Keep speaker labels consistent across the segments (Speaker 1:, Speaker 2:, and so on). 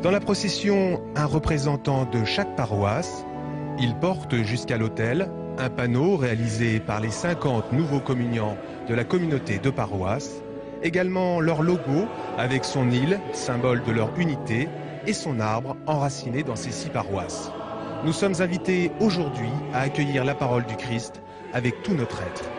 Speaker 1: Dans la procession, un représentant de chaque paroisse. Il porte jusqu'à l'autel un panneau réalisé par les 50 nouveaux communiants de la communauté de paroisse, également leur logo avec son île, symbole de leur unité, et son arbre enraciné dans ces 6 paroisses. Nous sommes invités aujourd'hui à accueillir la parole du Christ avec tout notre être.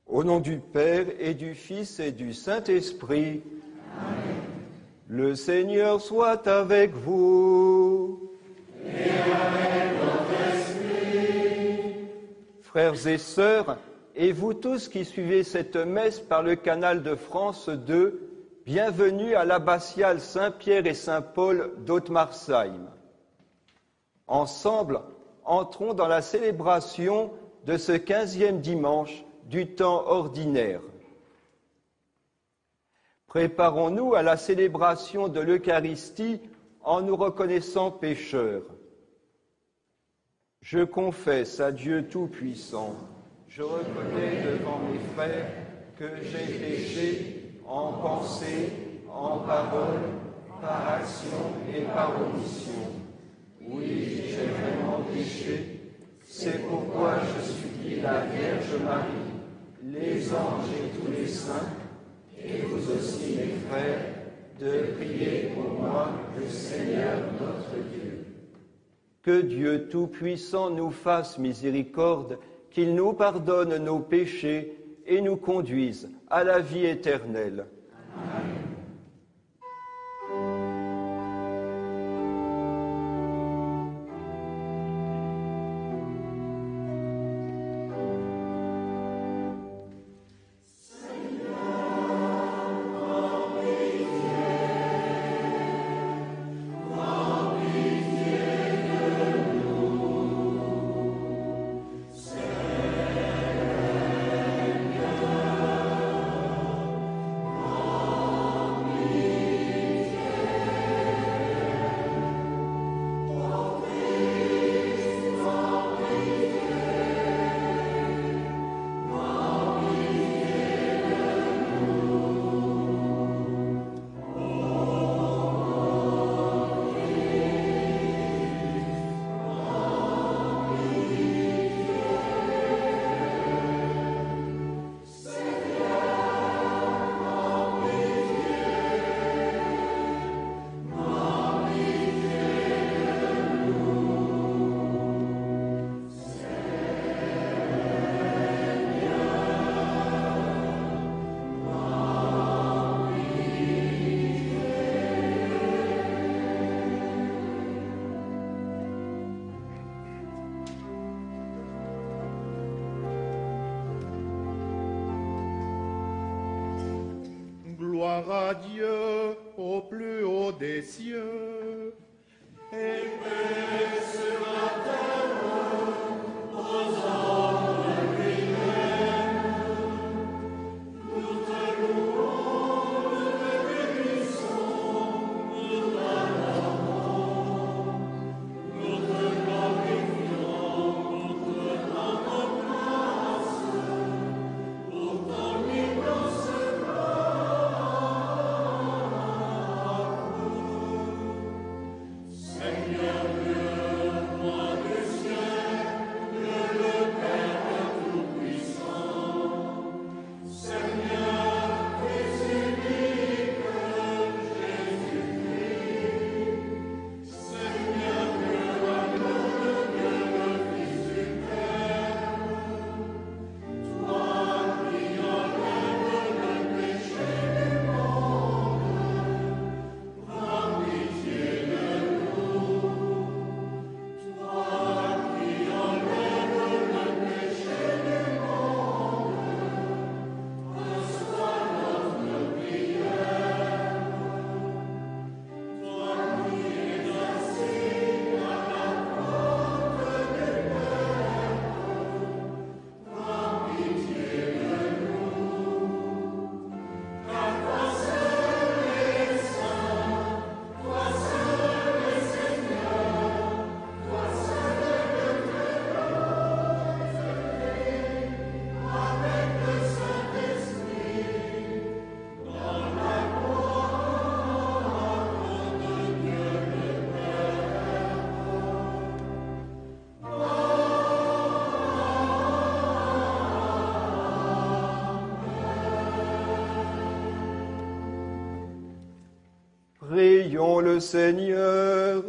Speaker 2: Au nom du Père et du Fils et du Saint-Esprit,
Speaker 3: Amen.
Speaker 2: Le Seigneur soit avec vous.
Speaker 3: Et avec votre esprit.
Speaker 2: Frères et sœurs, et vous tous qui suivez cette messe par le canal de France 2, bienvenue à l'abbatiale Saint-Pierre et Saint-Paul d'Ottmarsheim. Ensemble, entrons dans la célébration de ce 15e dimanche du temps ordinaire. Préparons-nous à la célébration de l'Eucharistie en nous reconnaissant pécheurs. Je confesse à Dieu Tout-Puissant, je reconnais devant mes frères que j'ai péché en pensée, en parole, par action et par omission. Oui, j'ai vraiment péché. C'est pourquoi je supplie la Vierge Marie, les anges et tous les saints, et vous aussi, mes frères, de prier pour moi, le Seigneur notre Dieu. Que Dieu Tout-Puissant nous fasse miséricorde, qu'il nous pardonne nos péchés et nous conduise à la vie éternelle. Amen.
Speaker 4: Gloire à Dieu au plus haut des cieux
Speaker 2: Prions le Seigneur.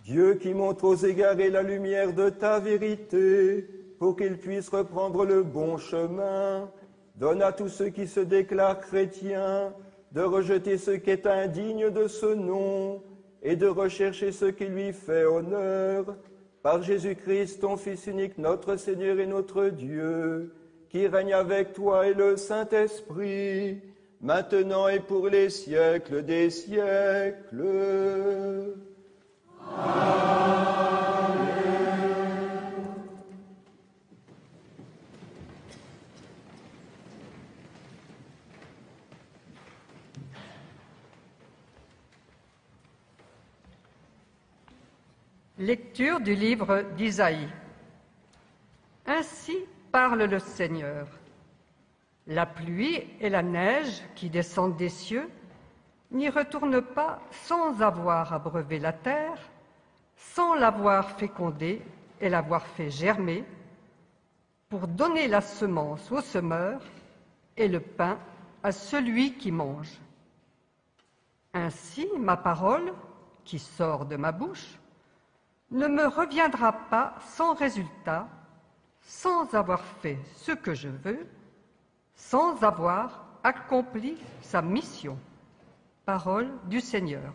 Speaker 2: Dieu qui montre aux égarés la lumière de ta vérité, pour qu'ils puissent reprendre le bon chemin, donne à tous ceux qui se déclarent chrétiens de rejeter ce qui est indigne de ce nom et de rechercher ce qui lui fait honneur, par Jésus-Christ, ton Fils unique, notre Seigneur et notre Dieu, qui règne avec toi et le Saint-Esprit, maintenant et pour les siècles des siècles. Amen.
Speaker 4: Lecture du livre d'Isaïe. Ainsi parle le Seigneur. La pluie et la neige qui descendent des cieux n'y retournent pas sans avoir abreuvé la terre, sans l'avoir fécondée et l'avoir fait germer, pour donner la semence au semeur et le pain à celui qui mange. Ainsi, ma parole, qui sort de ma bouche, ne me reviendra pas sans résultat, sans avoir fait ce que je veux, sans avoir accompli sa mission. Parole du Seigneur.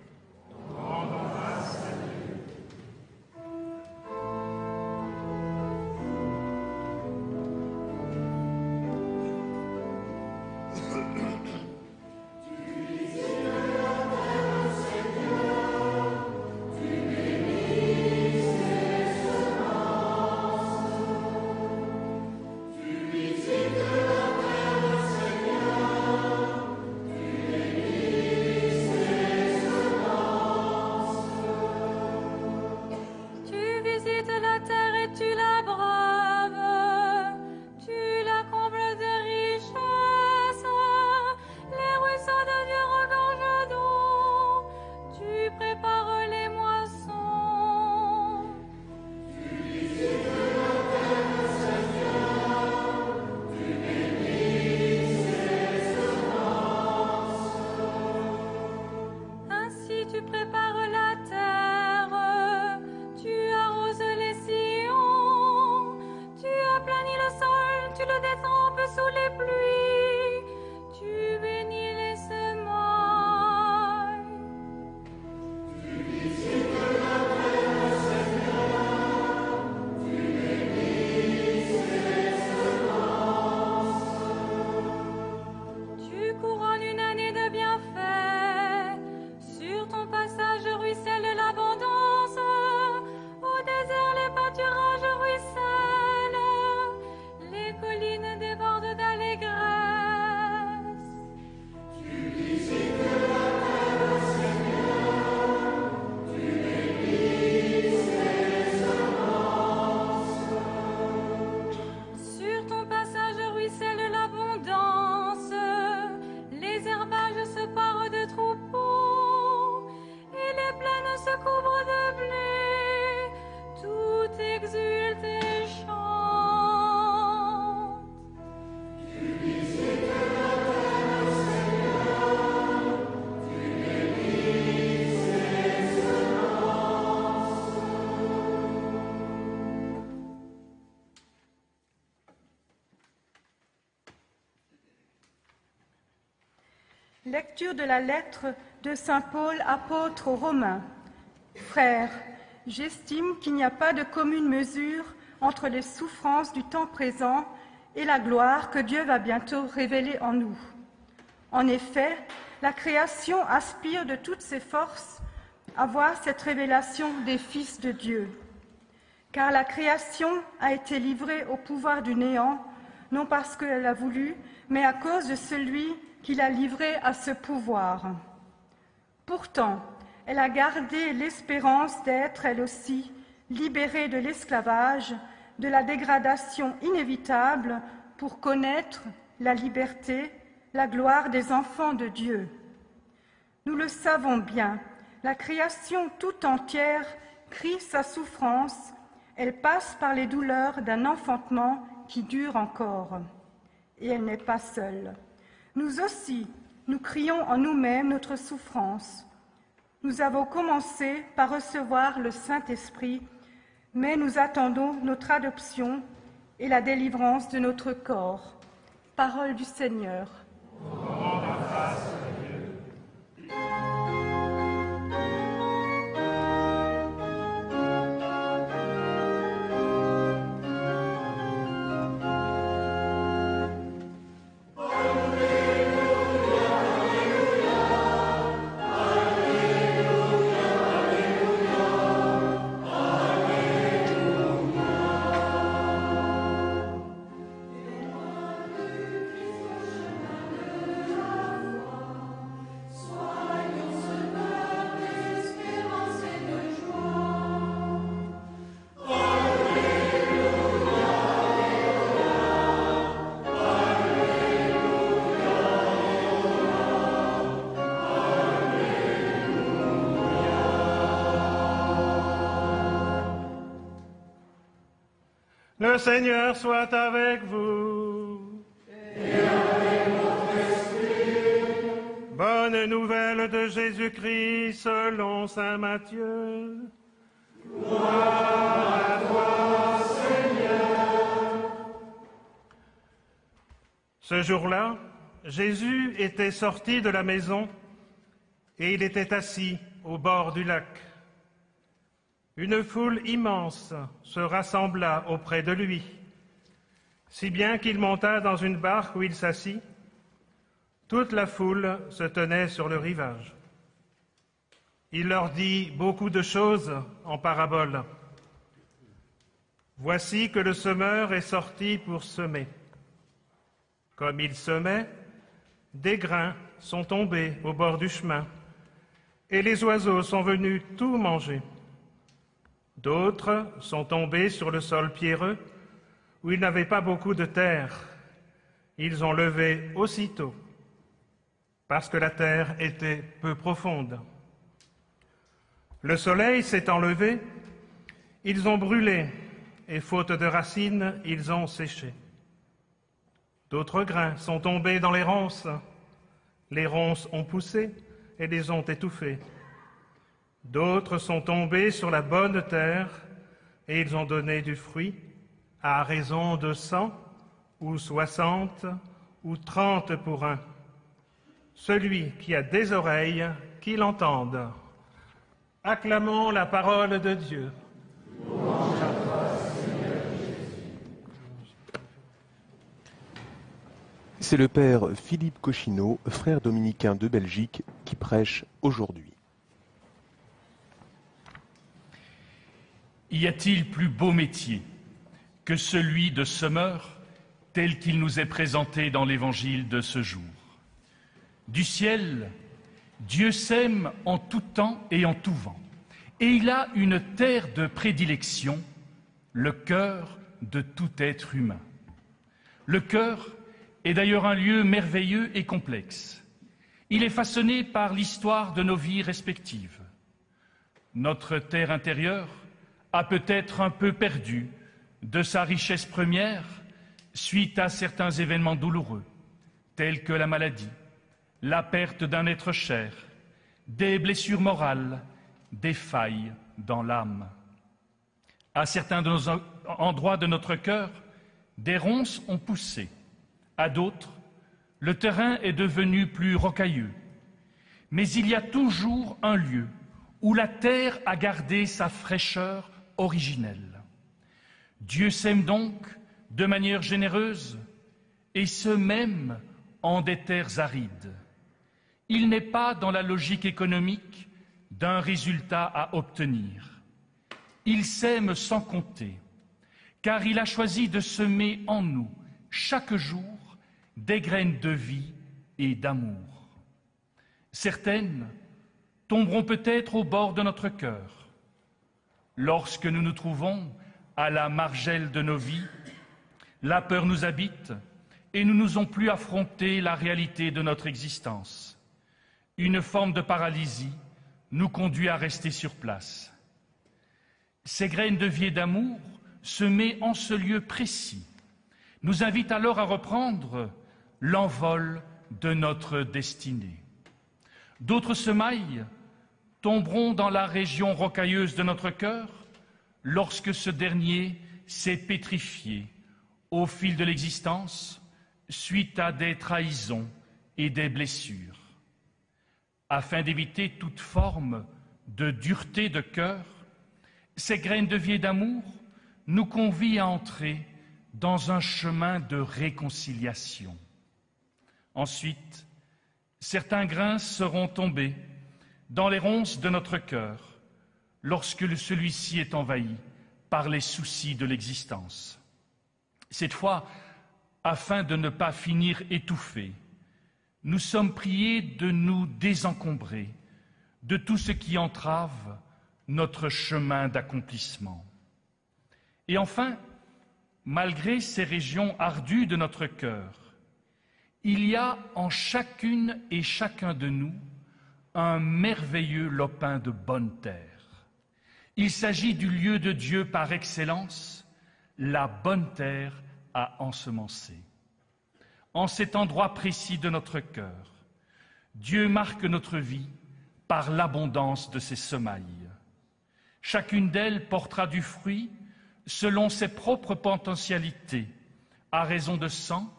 Speaker 5: Lecture de la lettre de saint Paul, apôtre aux Romains. Frères, j'estime qu'il n'y a pas de commune mesure entre les souffrances du temps présent et la gloire que Dieu va bientôt révéler en nous. En effet, la création aspire de toutes ses forces à voir cette révélation des fils de Dieu. Car la création a été livrée au pouvoir du néant, non parce qu'elle a voulu, mais à cause de celui qui l'a livrée à ce pouvoir. Pourtant, elle a gardé l'espérance d'être, elle aussi, libérée de l'esclavage, de la dégradation inévitable pour connaître la liberté, la gloire des enfants de Dieu. Nous le savons bien, la création tout entière crie sa souffrance, elle passe par les douleurs d'un enfantement qui dure encore. Et elle n'est pas seule. Nous aussi, nous crions en nous-mêmes notre souffrance. Nous avons commencé par recevoir le Saint-Esprit, mais nous attendons notre adoption et la délivrance de notre corps. Parole du Seigneur.
Speaker 6: Le Seigneur soit avec vous.
Speaker 3: Et avec votre esprit.
Speaker 6: Bonne nouvelle de Jésus-Christ selon saint Matthieu.
Speaker 3: Gloire à toi, Seigneur.
Speaker 6: Ce jour-là, Jésus était sorti de la maison et il était assis au bord du lac. Une foule immense se rassembla auprès de lui, si bien qu'il monta dans une barque où il s'assit. Toute la foule se tenait sur le rivage. Il leur dit beaucoup de choses en paraboles. Voici que le semeur est sorti pour semer. Comme il semait, des grains sont tombés au bord du chemin, et les oiseaux sont venus tout manger. D'autres sont tombés sur le sol pierreux, où il n'avait pas beaucoup de terre. Ils ont levé aussitôt, parce que la terre était peu profonde. Le soleil s'étant levé, ils ont brûlé, et faute de racines, ils ont séché. D'autres grains sont tombés dans les ronces. Les ronces ont poussé et les ont étouffés. D'autres sont tombés sur la bonne terre et ils ont donné du fruit à raison de 100 ou 60 ou 30 pour un. Celui qui a des oreilles, qu'il entende. Acclamons la parole de Dieu.
Speaker 3: Louange à toi, Seigneur Jésus.
Speaker 1: C'est le père Philippe Cochineau, frère dominicain de Belgique, qui prêche aujourd'hui.
Speaker 7: Y a-t-il plus beau métier que celui de semeur tel qu'il nous est présenté dans l'évangile de ce jour? Du ciel, Dieu sème en tout temps et en tout vent, et il a une terre de prédilection, le cœur de tout être humain. Le cœur est d'ailleurs un lieu merveilleux et complexe. Il est façonné par l'histoire de nos vies respectives. Notre terre intérieure a peut-être un peu perdu de sa richesse première suite à certains événements douloureux, tels que la maladie, la perte d'un être cher, des blessures morales, des failles dans l'âme. À certains endroits de notre cœur, des ronces ont poussé. À d'autres, Le terrain est devenu plus rocailleux, mais il y a toujours un lieu où la terre a gardé sa fraîcheur originelle. Dieu sème donc de manière généreuse, et ce même en des terres arides. Il n'est pas dans la logique économique d'un résultat à obtenir. Il sème sans compter, car il a choisi de semer en nous, chaque jour, des graines de vie et d'amour. Certaines tomberont peut-être au bord de notre cœur. Lorsque nous nous trouvons à la margelle de nos vies, la peur nous habite et nous n'osons plus affronter la réalité de notre existence. Une forme de paralysie nous conduit à rester sur place. Ces graines de vie et d'amour, semées en ce lieu précis, nous invitent alors à reprendre l'envol de notre destinée. D'autres semailles tomberont dans la région rocailleuse de notre cœur lorsque ce dernier s'est pétrifié au fil de l'existence suite à des trahisons et des blessures. Afin d'éviter toute forme de dureté de cœur, ces graines de vie et d'amour nous convient à entrer dans un chemin de réconciliation. Ensuite, certains grains seront tombés dans les ronces de notre cœur lorsque celui-ci est envahi par les soucis de l'existence. Cette fois, afin de ne pas finir étouffés, nous sommes priés de nous désencombrer de tout ce qui entrave notre chemin d'accomplissement. Et enfin, malgré ces régions ardues de notre cœur, il y a en chacune et chacun de nous un merveilleux lopin de bonne terre. Il s'agit du lieu de Dieu par excellence, la bonne terre à ensemencer. En cet endroit précis de notre cœur, Dieu marque notre vie par l'abondance de ses semailles. Chacune d'elles portera du fruit selon ses propres potentialités, à raison de 100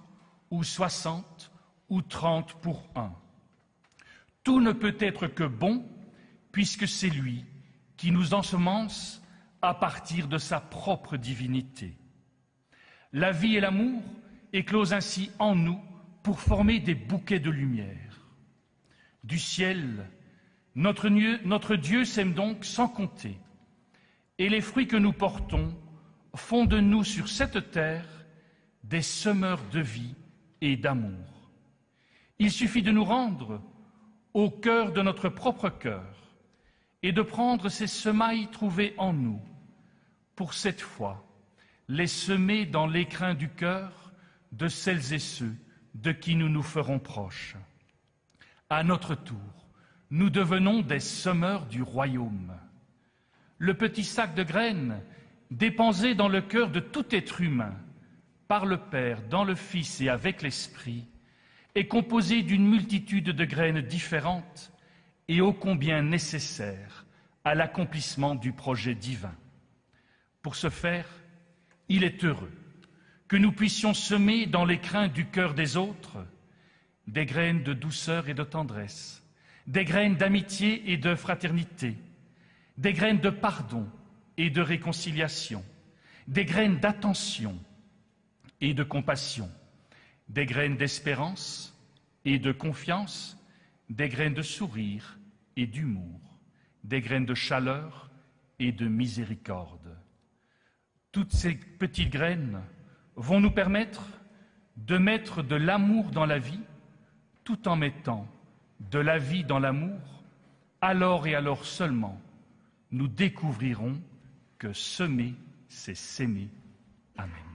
Speaker 7: ou 60 ou 30 pour 1. Tout ne peut être que bon, puisque c'est lui qui nous ensemence à partir de sa propre divinité. La vie et l'amour éclosent ainsi en nous pour former des bouquets de lumière. Du ciel, notre Dieu sème donc sans compter, et les fruits que nous portons font de nous sur cette terre des semeurs de vie et d'amour. Il suffit de nous rendre au cœur de notre propre cœur et de prendre ces semailles trouvées en nous pour cette fois les semer dans l'écrin du cœur de celles et ceux de qui nous nous ferons proches. À notre tour, nous devenons des semeurs du royaume. Le petit sac de graines déposé dans le cœur de tout être humain, par le Père, dans le Fils et avec l'Esprit, est composé d'une multitude de graines différentes et ô combien nécessaires à l'accomplissement du projet divin. Pour ce faire, il est heureux que nous puissions semer dans l'écrin du cœur des autres des graines de douceur et de tendresse, des graines d'amitié et de fraternité, des graines de pardon et de réconciliation, des graines d'attention et de compassion, des graines d'espérance et de confiance, des graines de sourire et d'humour, des graines de chaleur et de miséricorde. Toutes ces petites graines vont nous permettre de mettre de l'amour dans la vie, tout en mettant de la vie dans l'amour. Alors et alors seulement, nous découvrirons que semer, c'est s'aimer. Amen.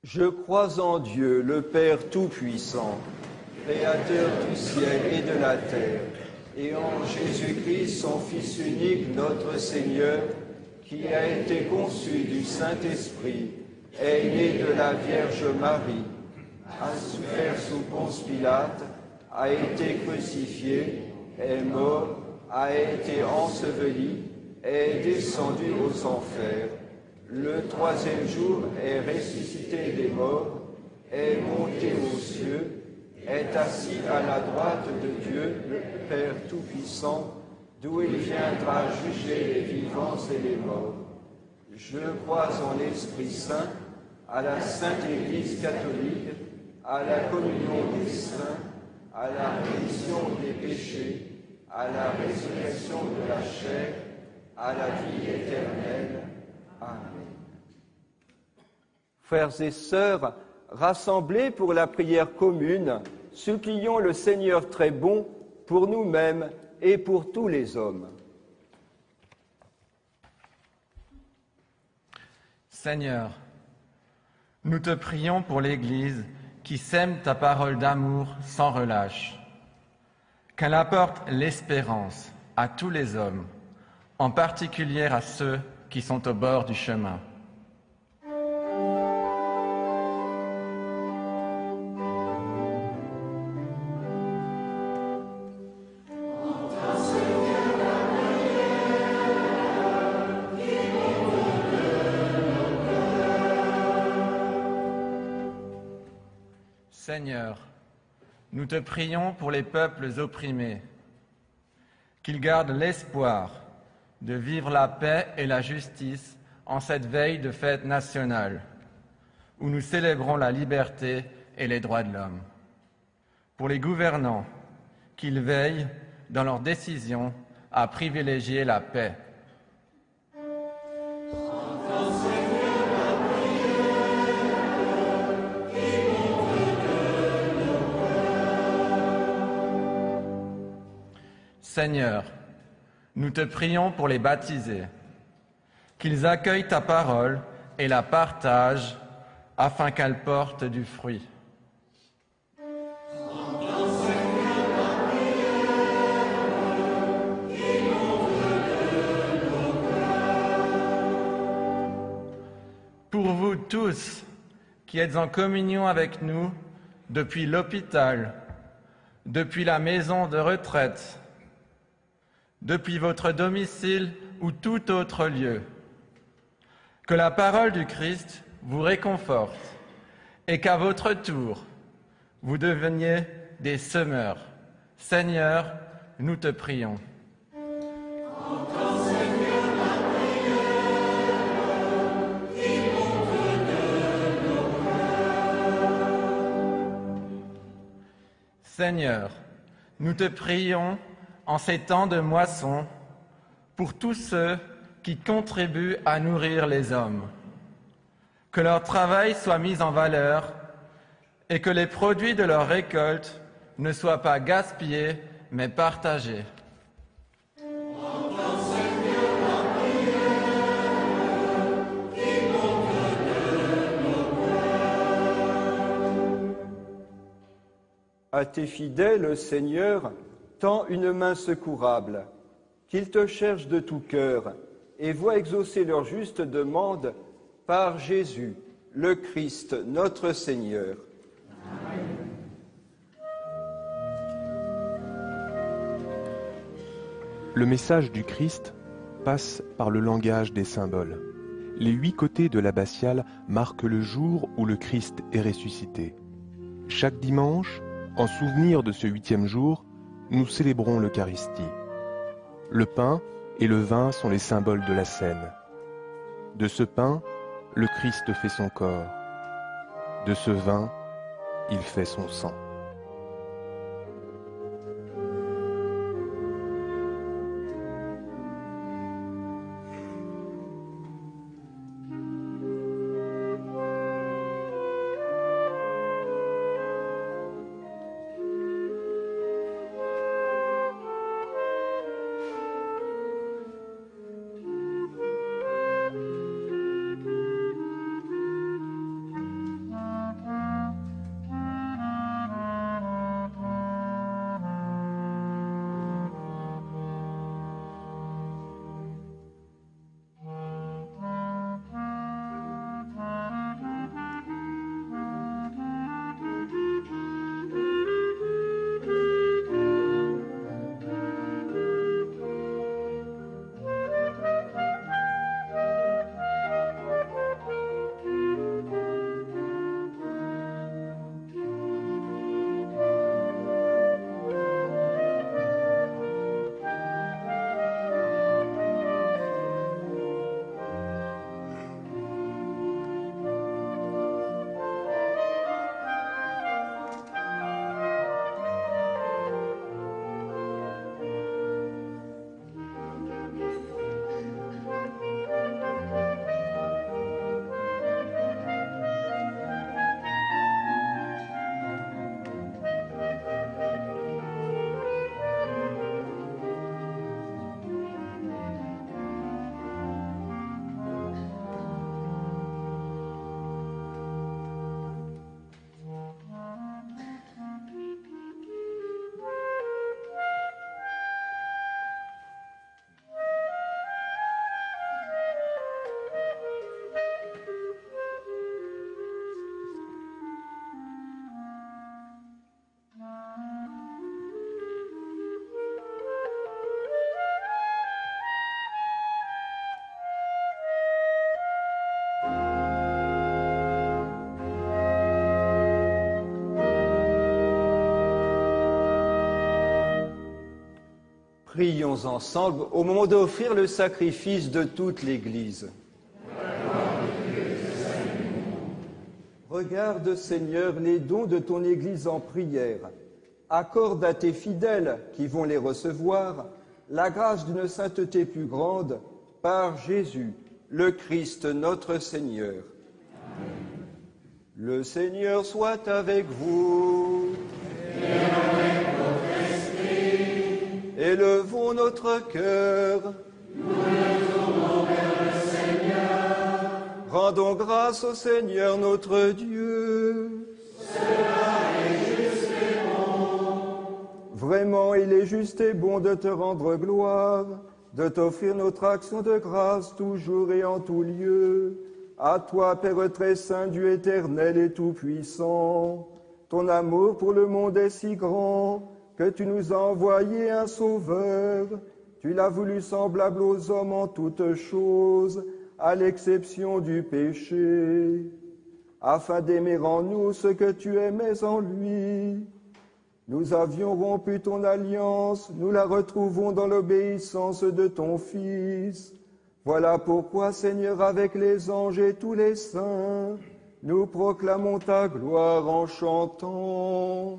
Speaker 2: Je crois en Dieu, le Père Tout-Puissant, Créateur du ciel et de la terre, et en Jésus-Christ, son Fils unique, notre Seigneur, qui a été conçu du Saint-Esprit, est né de la Vierge Marie, a souffert sous Ponce Pilate, a été crucifié, est mort, a été enseveli, est descendu aux enfers. Le troisième jour est ressuscité des morts, est monté aux cieux, est assis à la droite de Dieu, le Père Tout-Puissant, d'où il viendra juger les vivants et les morts. Je crois en l'Esprit Saint, à la Sainte Église catholique, à la communion des saints, à la rémission des péchés, à la résurrection de la chair, à la vie éternelle. Amen. Frères et sœurs, rassemblés pour la prière commune, supplions le Seigneur très bon pour nous-mêmes et pour tous les hommes.
Speaker 8: Seigneur, nous te prions pour l'Église qui sème ta parole d'amour sans relâche. Qu'elle apporte l'espérance à tous les hommes, en particulier à ceux qui sont au bord du chemin. Seigneur, nous te prions pour les peuples opprimés, qu'ils gardent l'espoir de vivre la paix et la justice en cette veille de fête nationale, où nous célébrons la liberté et les droits de l'homme. Pour les gouvernants, qu'ils veillent, dans leurs décisions, à privilégier la paix. Seigneur, nous te prions pour les baptisés, qu'ils accueillent ta parole et la partagent afin qu'elle porte du fruit. Pour vous tous qui êtes en communion avec nous depuis l'hôpital, depuis la maison de retraite, depuis votre domicile ou tout autre lieu, que la parole du Christ vous réconforte et qu'à votre tour, vous deveniez des semeurs. Seigneur, nous te prions. Seigneur, nous te prions en ces temps de moisson, pour tous ceux qui contribuent à nourrir les hommes. Que leur travail soit mis en valeur et que les produits de leur récolte ne soient pas gaspillés, mais partagés.
Speaker 2: À tes fidèles, Seigneur, tends une main secourable, qu'ils te cherchent de tout cœur et voient exaucer leur juste demande par Jésus, le Christ, notre Seigneur. Amen.
Speaker 1: Le message du Christ passe par le langage des symboles. Les 8 côtés de l'abbatiale marquent le jour où le Christ est ressuscité. Chaque dimanche, en souvenir de ce 8e jour, nous célébrons l'Eucharistie. Le pain et le vin sont les symboles de la scène. De ce pain, le Christ fait son corps. De ce vin, il fait son sang.
Speaker 2: Prions ensemble au moment d'offrir le sacrifice de toute l'Église. Regarde, Seigneur, les dons de ton Église en prière. Accorde à tes fidèles qui vont les recevoir la grâce d'une sainteté plus grande par Jésus, le Christ notre Seigneur. Amen. Le Seigneur soit avec vous.
Speaker 3: Et avec votre esprit.
Speaker 2: Élevons notre cœur.
Speaker 3: Nous le tournons vers le Seigneur.
Speaker 2: Rendons grâce au Seigneur notre Dieu.
Speaker 3: Cela est juste et bon.
Speaker 2: Vraiment, il est juste et bon de te rendre gloire, de t'offrir notre action de grâce toujours et en tout lieu. À toi, Père très saint, Dieu éternel et tout-puissant, ton amour pour le monde est si grand que tu nous as envoyé un sauveur. Tu l'as voulu semblable aux hommes en toutes choses, à l'exception du péché, afin d'aimer en nous ce que tu aimais en lui. Nous avions rompu ton alliance, nous la retrouvons dans l'obéissance de ton Fils. Voilà pourquoi, Seigneur, avec les anges et tous les saints, nous proclamons ta gloire en chantant.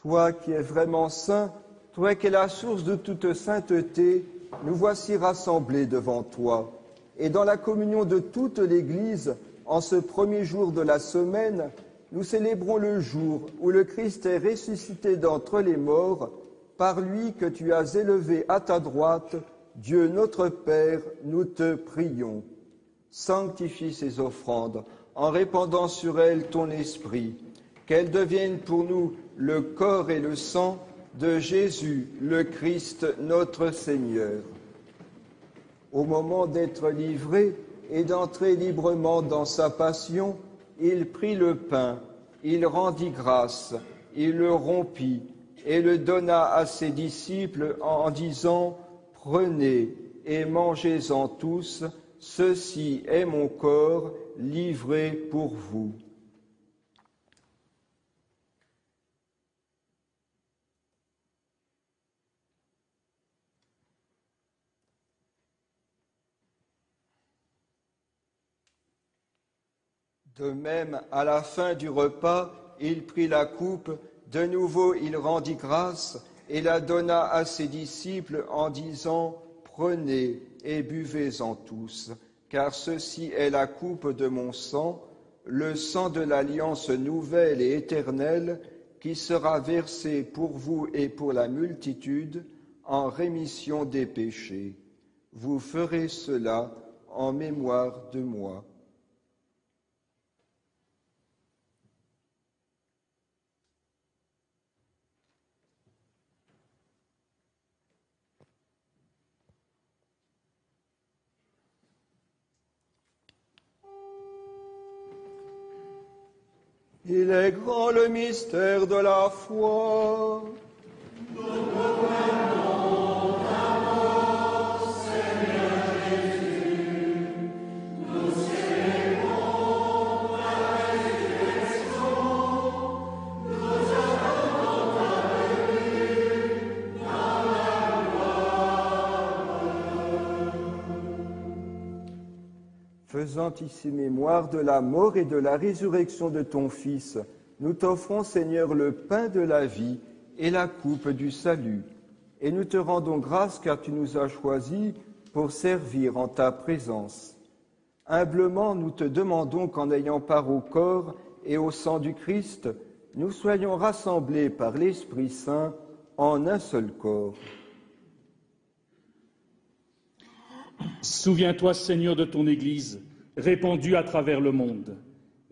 Speaker 2: Toi qui es vraiment saint, toi qui es la source de toute sainteté, nous voici rassemblés devant toi. Et dans la communion de toute l'Église, en ce premier jour de la semaine, nous célébrons le jour où le Christ est ressuscité d'entre les morts, par lui que tu as élevé à ta droite. Dieu notre Père, nous te prions. Sanctifie ces offrandes en répandant sur elles ton esprit, qu'elles deviennent pour nous le corps et le sang de Jésus, le Christ, notre Seigneur. Au moment d'être livré et d'entrer librement dans sa passion, il prit le pain, il rendit grâce, il le rompit et le donna à ses disciples en disant « Prenez et mangez-en tous, ceci est mon corps livré pour vous. » De même, à la fin du repas, il prit la coupe, de nouveau il rendit grâce et la donna à ses disciples en disant « Prenez et buvez-en tous, car ceci est la coupe de mon sang, le sang de l'alliance nouvelle et éternelle, qui sera versé pour vous et pour la multitude en rémission des péchés. Vous ferez cela en mémoire de moi. » Il est grand le mystère de la foi. Faisant ici mémoire de la mort et de la résurrection de ton Fils, nous t'offrons, Seigneur, le pain de la vie et la coupe du salut. Et nous te rendons grâce car tu nous as choisis pour servir en ta présence. Humblement, nous te demandons qu'en ayant part au corps et au sang du Christ, nous soyons rassemblés par l'Esprit Saint en un seul corps.
Speaker 7: Souviens-toi, Seigneur, de ton Église, répandue à travers le monde.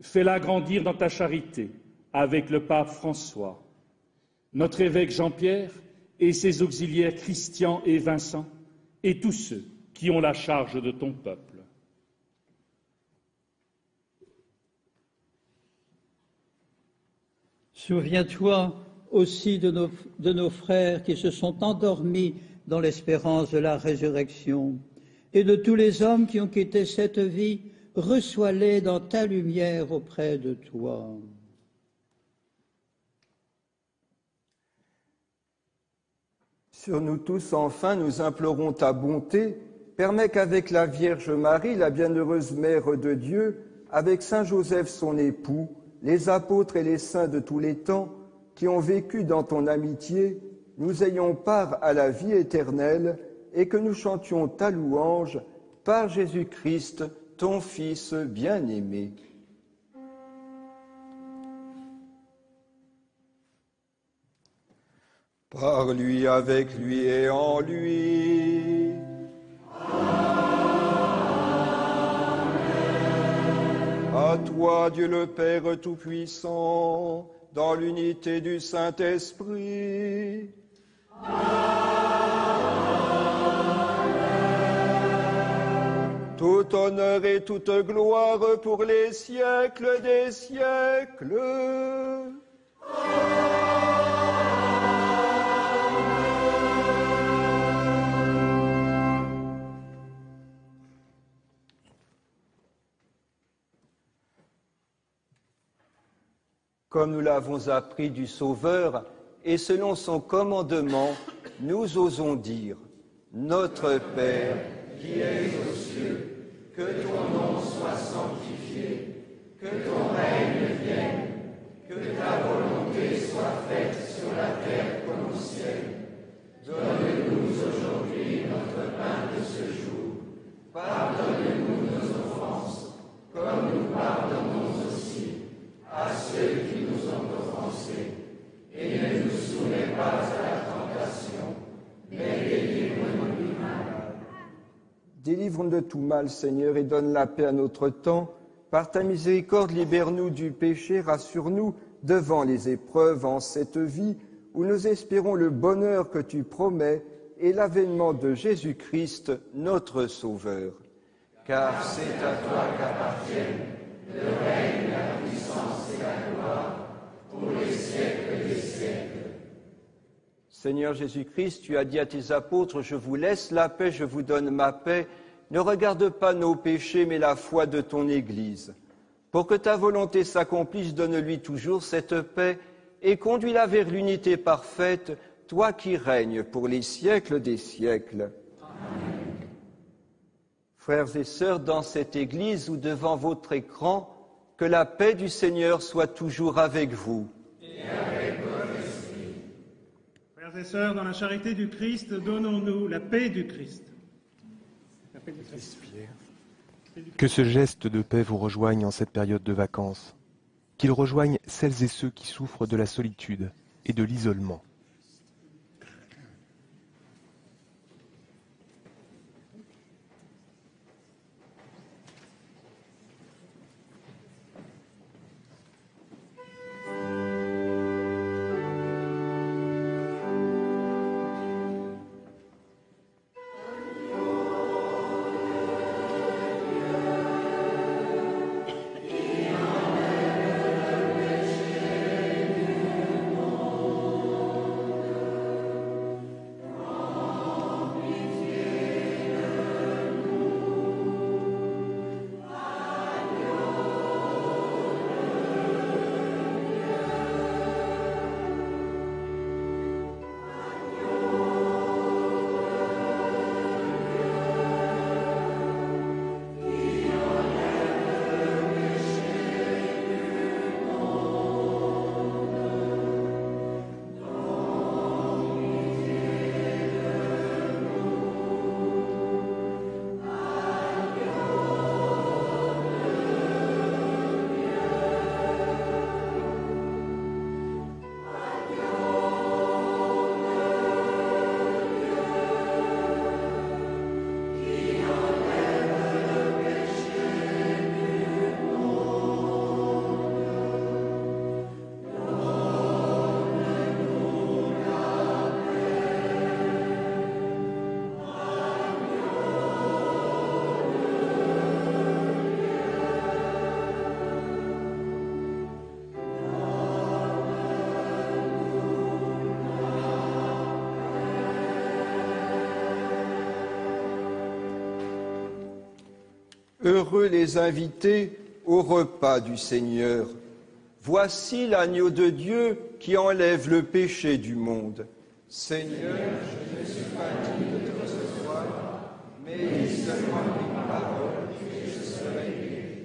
Speaker 7: Fais-la grandir dans ta charité, avec le pape François, notre évêque Jean-Pierre et ses auxiliaires Christian et Vincent, et tous ceux qui ont la charge de ton peuple.
Speaker 3: Souviens-toi aussi de nos frères qui se sont endormis dans l'espérance de la résurrection, et de tous les hommes qui ont quitté cette vie, reçois-les dans ta lumière auprès de toi.
Speaker 2: Sur nous tous, enfin, nous implorons ta bonté. Permets qu'avec la Vierge Marie, la bienheureuse Mère de Dieu, avec Saint Joseph son époux, les apôtres et les saints de tous les temps, qui ont vécu dans ton amitié, nous ayons part à la vie éternelle et que nous chantions ta louange par Jésus-Christ, ton Fils bien-aimé. Par lui, avec lui et en lui. À toi, Dieu le Père Tout-Puissant, dans l'unité du Saint-Esprit. Tout honneur et toute gloire pour les siècles des siècles. Comme nous l'avons appris du Sauveur, et selon son commandement, nous osons dire « Notre Père, qui es aux cieux, que ton nom soit sanctifié, que ton règne vienne, que ta volonté soit faite sur la terre comme au ciel. Donne-nous aujourd'hui notre pain de ce jour. Pardonne-nous nos offenses, comme nous pardonnons aussi à ceux qui nous ont offensés. Et ne nous soumets pas à la tentation, mais délivre-nous du mal. Délivre-nous de tout mal, Seigneur, et donne la paix à notre temps. Par ta miséricorde, libère-nous du péché, rassure-nous devant les épreuves en cette vie, où nous espérons le bonheur que tu promets et l'avènement de Jésus-Christ, notre Sauveur. Car c'est à toi qu'appartiennent le règne, la puissance et la gloire, pour les siècles des siècles. Seigneur Jésus-Christ, tu as dit à tes apôtres, je vous laisse la paix, je vous donne ma paix. Ne regarde pas nos péchés, mais la foi de ton Église. Pour que ta volonté s'accomplisse, donne-lui toujours cette paix et conduis-la vers l'unité parfaite, toi qui règnes pour les siècles des siècles. Amen. Frères et sœurs, dans cette Église ou devant votre écran, que la paix du Seigneur soit toujours avec vous. Et avec votre esprit.
Speaker 6: Frères et sœurs, dans la charité du Christ, donnons-nous la paix du Christ.
Speaker 1: Que ce geste de paix vous rejoigne en cette période de vacances, qu'il rejoigne celles et ceux qui souffrent de la solitude et de l'isolement.
Speaker 2: Heureux les invités au repas du Seigneur. Voici l'agneau de Dieu qui enlève le péché du monde. Seigneur, je ne suis pas digne de te recevoir, mais dis seulement une parole et je serai guéri.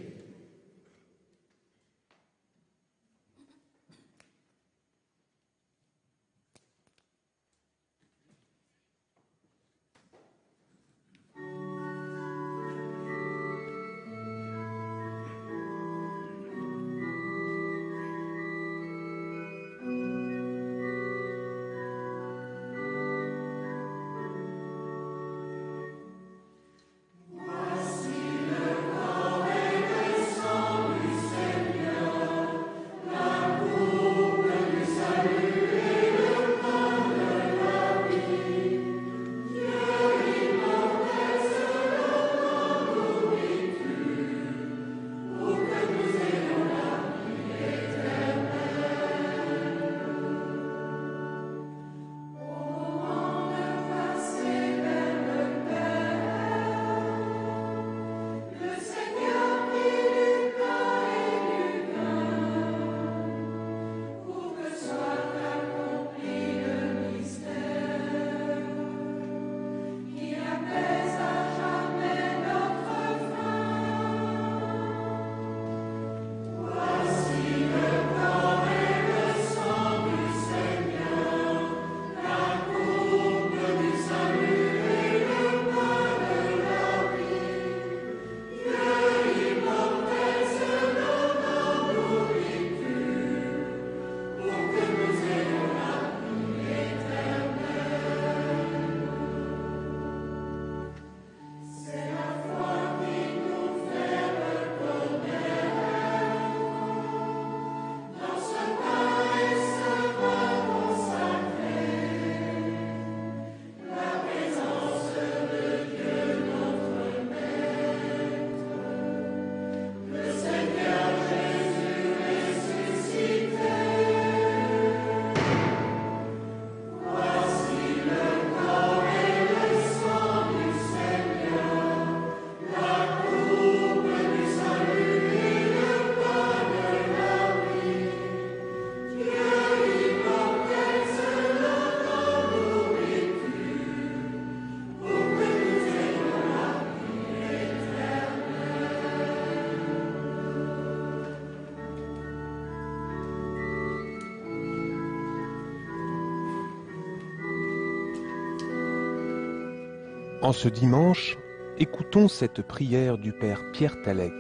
Speaker 1: En ce dimanche, écoutons cette prière du Père Pierre Talec,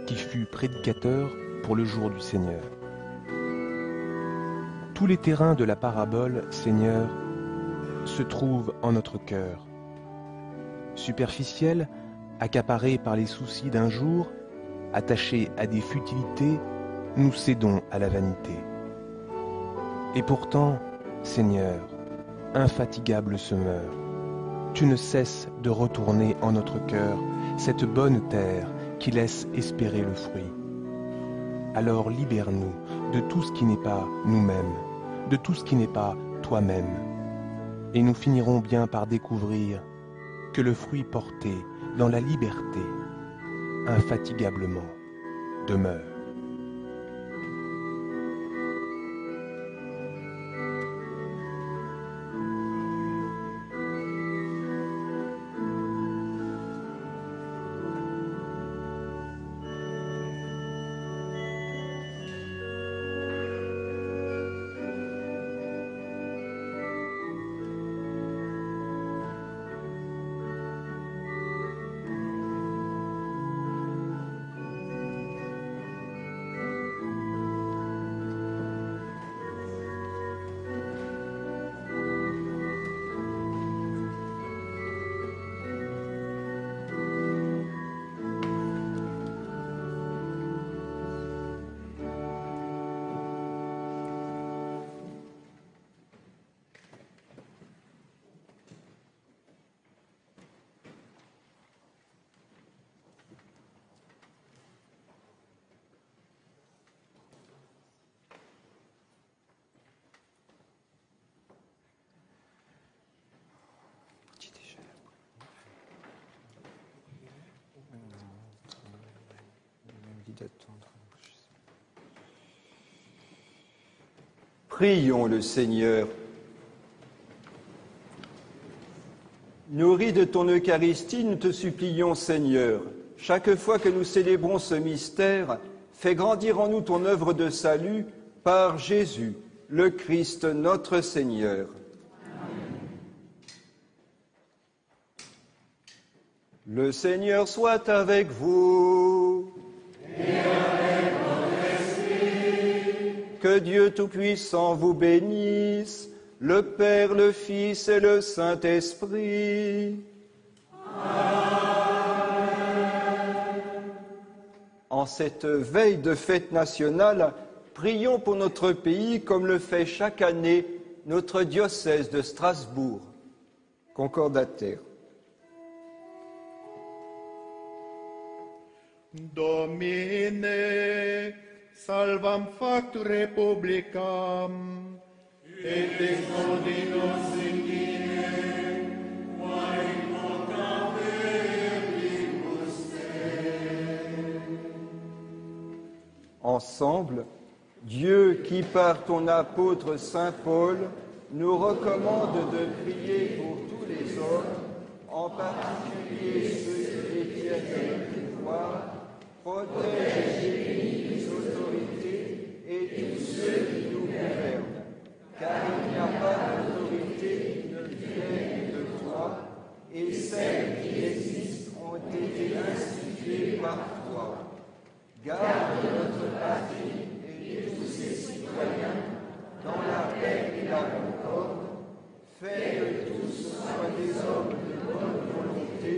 Speaker 1: qui fut prédicateur pour le jour du Seigneur. Tous les terrains de la parabole, Seigneur, se trouvent en notre cœur. Superficiels, accaparés par les soucis d'un jour, attachés à des futilités, nous cédons à la vanité. Et pourtant, Seigneur, infatigable semeur, tu ne cesses de retourner en notre cœur cette bonne terre qui laisse espérer le fruit. Alors libère-nous de tout ce qui n'est pas nous-mêmes, de tout ce qui n'est pas toi-même, et nous finirons bien par découvrir que le fruit porté dans la liberté, infatigablement, demeure.
Speaker 2: d'attendre. Prions le Seigneur. Nourris de ton Eucharistie, nous te supplions, Seigneur, chaque fois que nous célébrons ce mystère, fais grandir en nous ton œuvre de salut par Jésus, le Christ notre Seigneur. Le Seigneur soit avec vous. Et avec votre esprit. Que Dieu Tout-Puissant vous bénisse, le Père, le Fils et le Saint-Esprit. Amen. En cette veille de fête nationale, prions pour notre pays comme le fait chaque année notre diocèse de Strasbourg. Concordataire.
Speaker 9: Domine, salvam factum republicam, et exaudinos in Dine, quae invocam verbibus te.
Speaker 2: Ensemble, Dieu qui par ton apôtre saint Paul nous recommande de prier pour tous les hommes, en particulier ceux qui détiennent le pouvoir, protège et bénis les autorités et tous ceux qui nous gouvernent, car il n'y a pas d'autorité qui ne vienne de toi, et celles qui existent ont été instituées par toi. Garde notre patrie et tous ses citoyens dans la paix et la concorde. Fais que tous soient des hommes de bonne volonté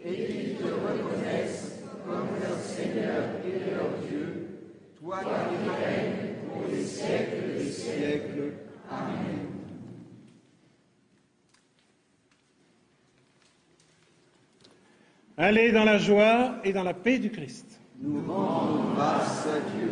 Speaker 2: et qu'ils te reconnaissent comme leur Seigneur et leur Dieu, toi qui règnes pour les siècles des siècles. Amen.
Speaker 6: Allez dans la joie et dans la paix du Christ.
Speaker 2: Nous rendons grâce à Dieu.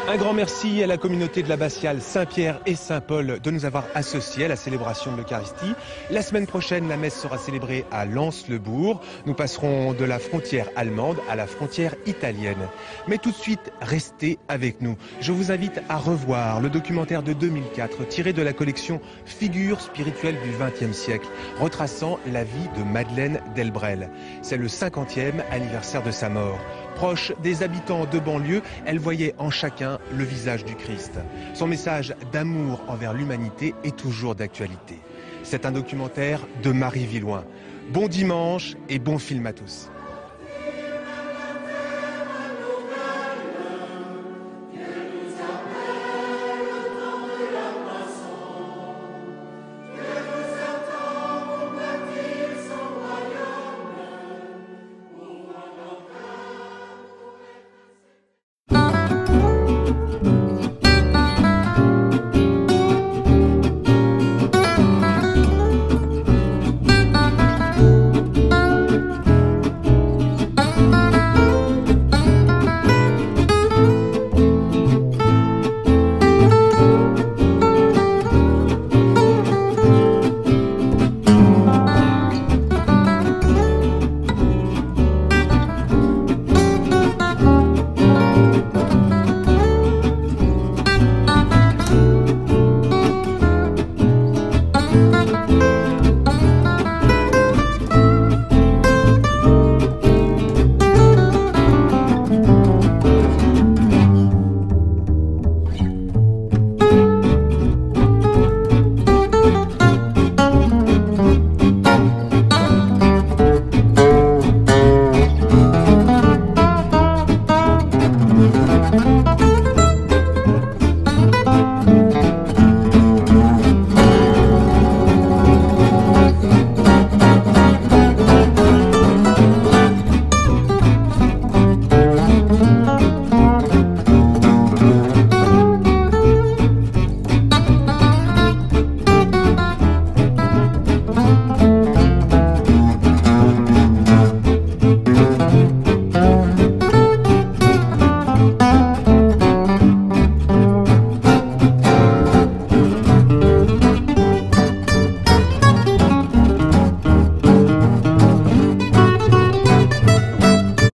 Speaker 1: Un grand merci à la communauté de l'abbatiale Saint-Pierre et Saint-Paul de nous avoir associés à la célébration de l'Eucharistie. La semaine prochaine, la messe sera célébrée à Lens-le-Bourg. Nous passerons de la frontière allemande à la frontière italienne. Mais tout de suite, restez avec nous. Je vous invite à revoir le documentaire de 2004 tiré de la collection Figures spirituelles du XXe siècle, retraçant la vie de Madeleine Delbrel. C'est le 50e anniversaire de sa mort. Proche des habitants de banlieue, elle voyait en chacun le visage du Christ. Son message d'amour envers l'humanité est toujours d'actualité. C'est un documentaire de Marie Villoin. Bon dimanche et bon film à tous.